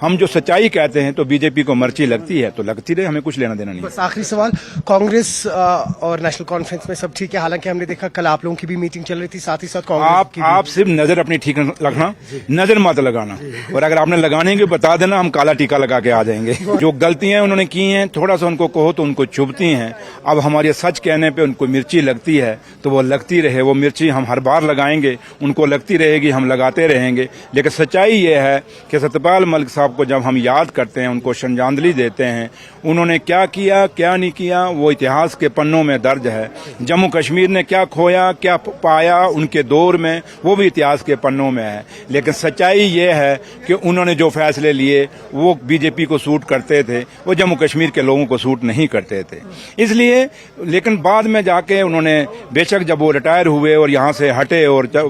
हम जो सच्चाई कहते हैं तो बीजेपी को मर्ची लगती है तो लगती रहे, हमें कुछ लेना देना नहीं। बस आखिरी सवाल, कांग्रेस और नेशनल कॉन्फ्रेंस में सब ठीक है? हालांकि हमने देखा कल आप लोगों की भी मीटिंग चल रही थी, साथ ही साथ कांग्रेस की भी। आप सिर्फ नजर अपनी ठीक रखना, नजर मत लगाना, और अगर आपने लगाने की बता देना, हम काला टीका लगा के आ जाएंगे। जो गलतियां उन्होंने की हैं थोड़ा सा उनको कहो तो उनको चुभती हैं। अब हमारे सच कहने पे उनको मिर्ची लगती है तो वो लगती रहे, वो मिर्ची हम हर बार लगाएंगे, उनको लगती रहेगी, हम लगाते रहेंगे। लेकिन सच्चाई ये है कि सत्यपाल मलिक साहब को जब हम याद करते हैं, उनको श्रद्धांजलि देते हैं, उन्होंने क्या किया क्या नहीं किया वो इतिहास के पन्नों में दर्ज है। जम्मू कश्मीर ने क्या खोया क्या पाया उनके दौर में वो भी इतिहास के पन्नों में है। लेकिन सच्चाई ये है कि उन्होंने जो फैसले लिए वो बीजेपी को सूट करते थे, वो जम्मू कश्मीर के लोगों को सूट नहीं करते थे। इसलिए लेकिन बाद में जाके उन्होंने बेशक जब वो रिटायर हुए और यहाँ से हटे और जब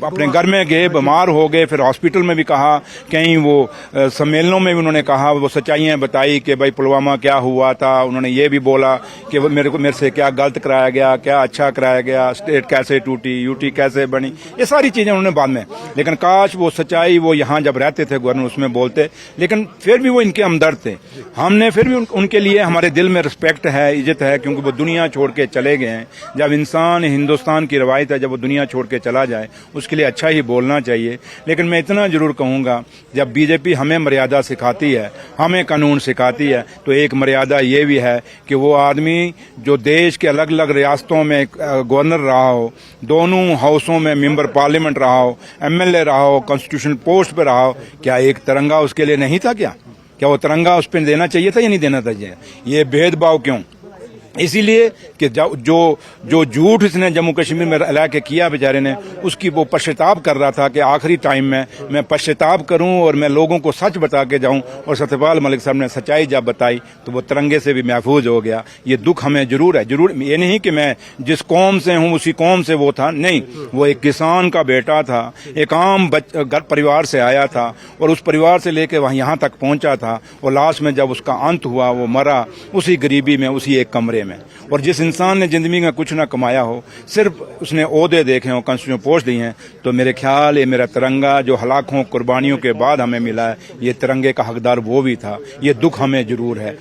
अपने घर में गए, बीमार हो गए, फिर हॉस्पिटल में भी कहा, कहीं वो सम्मेलनों में भी उन्होंने कहा, वो सच्चाइयां बताई कि भाई पुलवामा क्या हुआ था। उन्होंने ये भी बोला कि मेरे से क्या गलत कराया गया, क्या अच्छा कराया गया, स्टेट कैसे टूटी, यूटी कैसे बनी, ये सारी चीजें उन्होंने बाद में। लेकिन काश वो सच्चाई वो यहाँ जब रहते थे गवर्नर उसमें बोलते, लेकिन फिर भी वो इनके हमदर्द थे। हमने फिर भी उनके लिए हमारे दिल में रिस्पेक्ट है, इज्जत है, क्योंकि वो दुनिया छोड़ के चले गए हैं। जब इंसान, हिंदुस्तान की रवायत है, जब वो दुनिया छोड़ के चला जाए उसके लिए अच्छा ही बोलना चाहिए। लेकिन मैं इतना जरूर कहूंगा, जब बीजेपी हमें मर्यादा सिखाती है, हमें कानून सिखाती है, तो एक मर्यादा ये भी है कि वो आदमी जो देश के अलग अलग रियासतों में गवर्नर रहा हो, दोनों हाउसों में मेंबर पार्लियामेंट रहा हो, एमएलए रहा हो, कॉन्स्टिट्यूशनल पोस्ट पे रहा हो, क्या एक तिरंगा उसके लिए नहीं था? क्या वो तिरंगा उस पर देना चाहिए था या नहीं देना चाहिए? ये भेदभाव क्यों? इसीलिए कि जो झूठ इसने जम्मू कश्मीर में रह के किया बेचारे ने, उसकी वो पश्चाताप कर रहा था कि आखिरी टाइम में मैं पश्चाताप करूं और मैं लोगों को सच बता के जाऊं। और सत्यपाल मलिक साहब ने सच्चाई जब बताई तो वो तिरंगे से भी महफूज हो गया। ये दुख हमें जरूर है, जरूर ये नहीं कि मैं जिस कौम से हूं उसी कौम से वो था, नहीं, वो एक किसान का बेटा था, एक आम परिवार से आया था और उस परिवार से लेकर वहां यहाँ तक पहुंचा था। और लास्ट में जब उसका अंत हुआ वो मरा उसी गरीबी में, उसी एक कमरे में। और जिस इंसान ने जिंदगी में कुछ ना कमाया हो, सिर्फ उसने ओहदे देखे हो, कॉन्स्टिट्यूशन पोस्ट दी हैं, तो मेरे ख्याल ये मेरा तिरंगा जो लाखों कुर्बानियों के बाद हमें मिला है, ये तिरंगे का हकदार वो भी था। ये दुख हमें जरूर है।